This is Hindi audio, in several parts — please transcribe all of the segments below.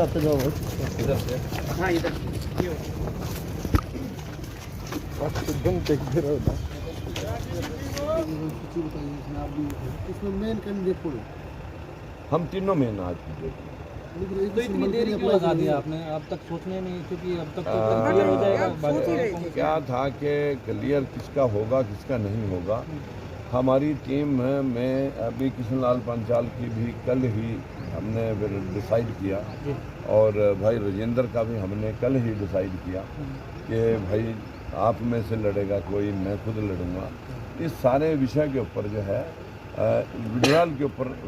आते जाओ इधर से। हाँ इधर इसमें मेन कैंडिडेट कौन है? हम तीनों में आज तो इतनी देरी क्यों लगा दिया आपने? अब तक सोचने नहीं, क्योंकि अब तक तो क्लियर हो जाएगा। क्या था कि क्लियर किसका होगा किसका नहीं होगा। हमारी टीम में अभी कृष्णलाल पंचाल की भी कल ही हमने डिसाइड किया और भाई राजेंद्र का भी हमने कल ही डिसाइड किया कि भाई आप में से लड़ेगा कोई, मैं खुद लड़ूंगा। इस सारे विषय के ऊपर जो है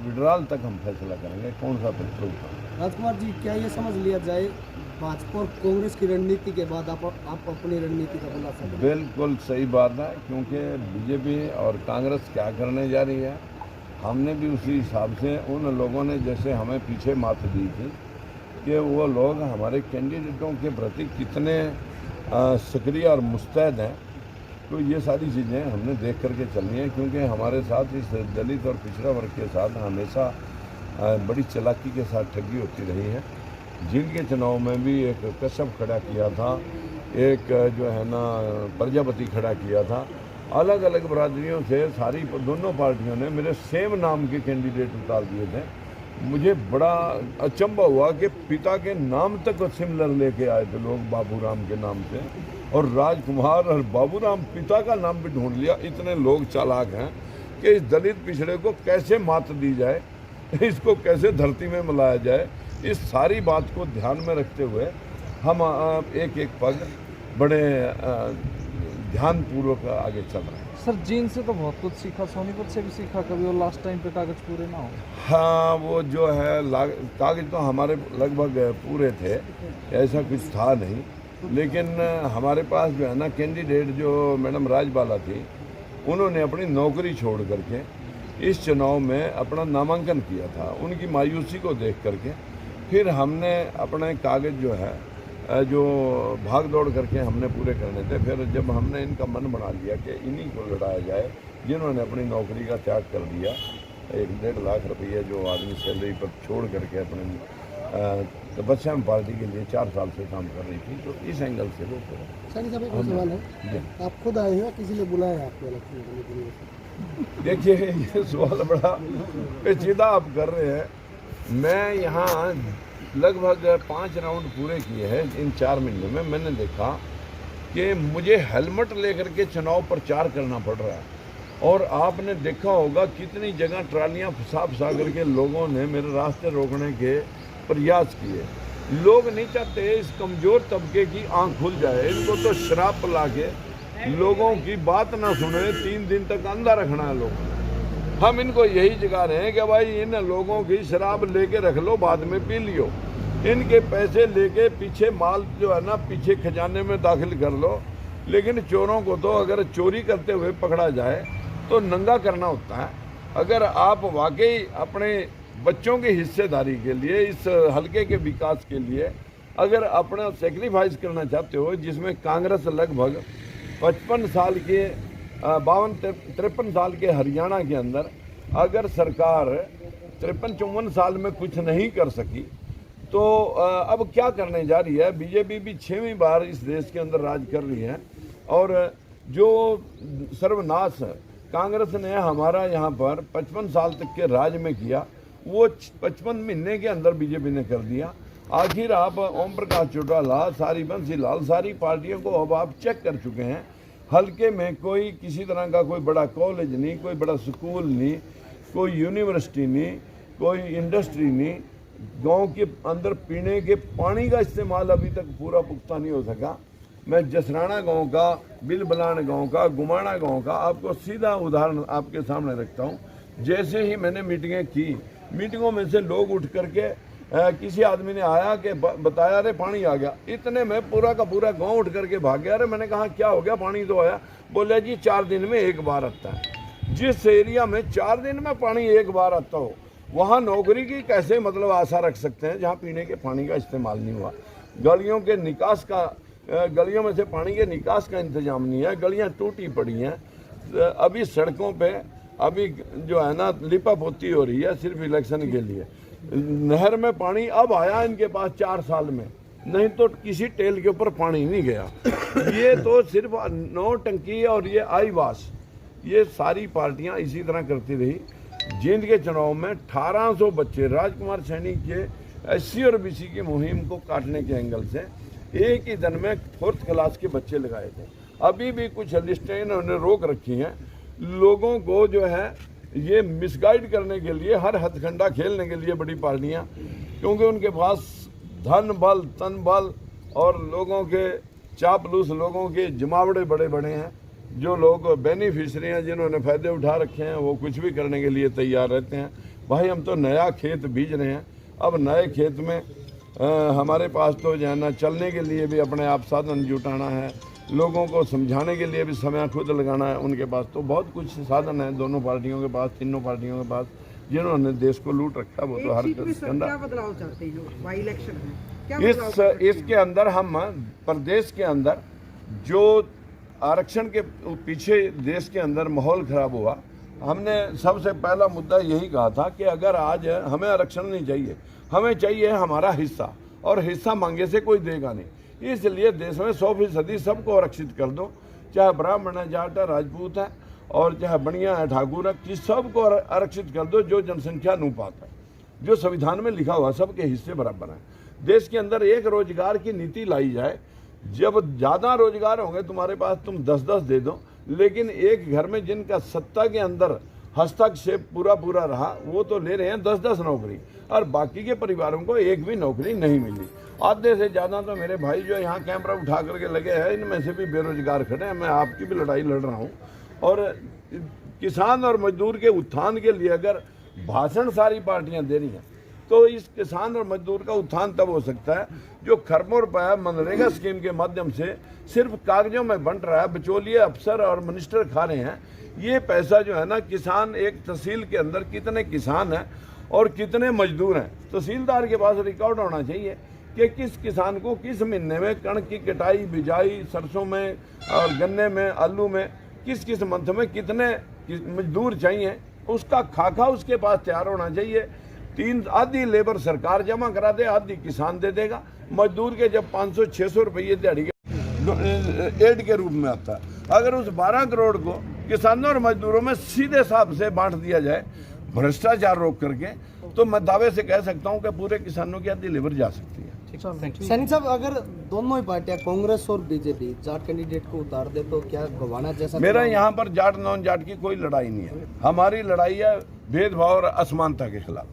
विड्रॉल तक हम फैसला करेंगे कौन सा पेट्रोल का। राजकुमार जी, क्या ये समझ लिया जाए भाजपा और कांग्रेस की रणनीति के बाद आप अपनी रणनीति का बुला सकते हैं? बिल्कुल सही बात है, क्योंकि बीजेपी और कांग्रेस क्या करने जा रही है, हमने भी उसी हिसाब से उन लोगों ने जैसे हमें पीछे मात दी थी कि वो लोग हमारे कैंडिडेटों के प्रति कितने सक्रिय और मुस्तैद हैं, तो ये सारी चीज़ें हमने देख करके चलनी है। क्योंकि हमारे साथ इस दलित और पिछड़ा वर्ग के साथ हमेशा बड़ी चालाकी के साथ ठगी होती रही है। जिनके चुनाव में भी एक कश्यप खड़ा किया था, एक जो है ना प्रजापति खड़ा किया था, अलग अलग बरादरियों से सारी दोनों पार्टियों ने मेरे सेम नाम के कैंडिडेट उतार दिए थे। मुझे बड़ा अचंभा हुआ कि पिता के नाम तक सिमिलर लेके आए थे लोग, बाबूराम के नाम से, और राजकुमार और बाबूराम पिता का नाम भी ढूंढ लिया। इतने लोग चालाक हैं कि इस दलित पिछड़े को कैसे मात दी जाए, इसको कैसे धरती में मिलाया जाए, इस सारी बात को ध्यान में रखते हुए हम एक एक पग बड़े ध्यानपूर्वक आगे चल रहे हैं। सर, जीन से तो बहुत कुछ सीखा, सोनीपत से भी सीखा कभी, और लास्ट टाइम पे कागज पूरे ना हो। हाँ, वो जो है कागज तो हमारे लगभग पूरे थे, ऐसा कुछ था नहीं। लेकिन हमारे पास जो है ना कैंडिडेट जो मैडम राजबाला थी, उन्होंने अपनी नौकरी छोड़ करके इस चुनाव में अपना नामांकन किया था। उनकी मायूसी को देख करके फिर हमने अपने कागज जो है जो भाग दौड़ करके हमने पूरे करने थे। फिर जब हमने इनका मन बना लिया कि इन्हीं को लड़ाया जाए जिन्होंने अपनी नौकरी का त्याग कर दिया, 1-1.5 लाख रुपये जो आदमी सैलरी पर छोड़ करके अपने तपस्या पार्टी के लिए 4 साल से काम कर रही थी, तो इस एंगल से वो सर साहब, एक सवाल है, आप खुद आए हो किसी ने बुलाया आपको इलेक्शन करने के लिए? देखिए, ये सवाल बड़ा पेचीदा आप कर रहे हैं। मैं यहाँ लगभग 5 राउंड पूरे किए हैं इन 4 महीनों में। मैंने देखा कि मुझे हेलमेट लेकर के चुनाव प्रचार करना पड़ रहा है, और आपने देखा होगा कितनी जगह ट्रालियाँ फंसा करके लोगों ने मेरे रास्ते रोकने के प्रयास किए। लोग नहीं चाहते इस कमज़ोर तबके की आंख खुल जाए, इनको तो शराब पिला के लोगों की बात ना सुने 3 दिन तक अंधा रखना है लोगों। हम इनको यही जगा रहे हैं कि भाई इन लोगों की शराब लेके रख लो, बाद में पी लियो, इनके पैसे लेके पीछे माल जो है ना पीछे खजाने में दाखिल कर लो। लेकिन चोरों को तो अगर चोरी करते हुए पकड़ा जाए तो नंगा करना होता है। अगर आप वाकई अपने बच्चों की हिस्सेदारी के लिए, इस हलके के विकास के लिए अगर अपना सेक्रीफाइस करना चाहते हो, जिसमें कांग्रेस लगभग 55 साल के 52-53 साल के हरियाणा के अंदर अगर सरकार 53-54 साल में कुछ नहीं कर सकी, तो अब क्या करने जा रही है। बीजेपी भी 6वीं बार इस देश के अंदर राज कर रही है, और जो सर्वनाश कांग्रेस ने हमारा यहाँ पर 55 साल तक के राज में किया, वो 55 महीने के अंदर बीजेपी ने कर दिया। आखिर आप ओम प्रकाश चौटाला, सारी बंसी लाल, सारी पार्टियों को अब आप चेक कर चुके हैं। हल्के में कोई किसी तरह का कोई बड़ा कॉलेज नहीं, कोई बड़ा स्कूल नहीं, कोई यूनिवर्सिटी नहीं, कोई इंडस्ट्री नहीं, गांव के अंदर पीने के पानी का इस्तेमाल अभी तक पूरा पुख्ता नहीं हो सका। मैं जसराना गांव का, बिलबलान गांव का, गुमाना गांव का आपको सीधा उदाहरण आपके सामने रखता हूं। जैसे ही मैंने मीटिंगें की, मीटिंगों में से लोग उठ करके किसी आदमी ने आया कि बताया अरे पानी आ गया, इतने में पूरा का पूरा गांव उठ करके भाग गया। अरे मैंने कहा क्या हो गया, पानी तो आया। बोले जी 4 दिन में 1 बार आता है। जिस एरिया में 4 दिन में पानी 1 बार आता हो, वहाँ नौकरी की कैसे मतलब आशा रख सकते हैं जहाँ पीने के पानी का इस्तेमाल नहीं हुआ। गलियों के निकास का, गलियों में से पानी के निकास का इंतजाम नहीं है, गलियाँ टूटी पड़ी हैं। अभी सड़कों पे अभी जो है ना लिपा पोती हो रही है सिर्फ इलेक्शन के लिए। नहर में पानी अब आया इनके पास 4 साल में, नहीं तो किसी टेल के ऊपर पानी नहीं गया। ये तो सिर्फ नौ टंकी और ये आईवास, ये सारी पार्टियां इसी तरह करती रही। जींद के चुनाव में 1800 बच्चे राजकुमार सैनी के SC और BC की मुहिम को काटने के एंगल से एक ही दिन में 4th क्लास के बच्चे लगाए थे। अभी भी कुछ लिस्टें इन्होंने रोक रखी हैं लोगों को जो है ये मिसगाइड करने के लिए, हर हथकंडा खेलने के लिए बड़ी पार्टियां, क्योंकि उनके पास धन बल तन बल और लोगों के चापलूस लोगों के जमावड़े बड़े बड़े हैं। जो लोग बेनिफिशरी हैं जिन्होंने फ़ायदे उठा रखे हैं वो कुछ भी करने के लिए तैयार रहते हैं। भाई हम तो नया खेत बीज रहे हैं, अब नए खेत में हमारे पास तो जो है ना चलने के लिए भी अपने आप साधन जुटाना है, लोगों को समझाने के लिए भी समय खुद लगाना है। उनके पास तो बहुत कुछ साधन है, दोनों पार्टियों के पास, तीनों पार्टियों के पास, जिन्होंने देश को लूट रखा वो तो हर क्या बदलाव चाहते हैं बाई इलेक्शन में? क्या इसके अंदर हम प्रदेश के अंदर जो आरक्षण के पीछे देश के अंदर माहौल खराब हुआ, हमने सबसे पहला मुद्दा यही कहा था कि अगर आज हमें आरक्षण नहीं चाहिए, हमें चाहिए हमारा हिस्सा, और हिस्सा मांगे से कोई देगा नहीं। इसलिए देश में 100% सबको आरक्षित कर दो, चाहे ब्राह्मण है, जाट है, राजपूत है और चाहे बनिया है, ठाकुर है, कि सबको आरक्षित कर दो। जो जनसंख्या अनुपात है जो संविधान में लिखा हुआ सबके हिस्से बराबर है। देश के अंदर एक रोजगार की नीति लाई जाए। जब ज़्यादा रोजगार होंगे तुम्हारे पास, तुम 10-10 दे दो, लेकिन एक घर में जिनका सत्ता के अंदर हस्तक्षेप पूरा रहा वो तो ले रहे हैं 10-10 नौकरी, और बाकी के परिवारों को एक भी नौकरी नहीं मिली। आधे से ज़्यादा तो मेरे भाई जो यहाँ कैमरा उठा करके लगे हैं, इनमें से भी बेरोजगार खड़े हैं। मैं आपकी भी लड़ाई लड़ रहा हूँ। और किसान और मजदूर के उत्थान के लिए अगर भाषण सारी पार्टियां दे रही हैं, तो इस किसान और मजदूर का उत्थान तब हो सकता है जो खरबों रुपया मनरेगा स्कीम के माध्यम से सिर्फ कागजों में बंट रहा है, बिचौलिए अफसर और मिनिस्टर खा रहे हैं। ये पैसा जो है ना, किसान, एक तहसील के अंदर कितने किसान हैं और कितने मजदूर हैं, तहसीलदार के पास रिकॉर्ड होना चाहिए कि किस किसान को किस महीने में कणक की कटाई, बिजाई, सरसों में और गन्ने में, आलू में किस मंथ में कितने मजदूर चाहिए, उसका खाका उसके पास तैयार होना चाहिए। आधी लेबर सरकार जमा करा दे, आधी किसान दे देगा। मजदूर के जब 500-600 रुपये दिहाड़ी के एड के रूप में आता है, अगर उस 12 करोड़ को किसानों और मजदूरों में सीधे हिसाब से बांट दिया जाए भ्रष्टाचार रोक करके, तो मैं दावे से कह सकता हूं कि पूरे किसानों की आधी लेबर जा सकती है। सैनी साहब, अगर दोनों ही पार्टियां कांग्रेस और बीजेपी जाट कैंडिडेट को उतार दे तो क्या गवाना जैसा? मेरा यहाँ पर जाट नॉन जाट की कोई लड़ाई नहीं है। हमारी लड़ाई है भेदभाव और असमानता के खिलाफ।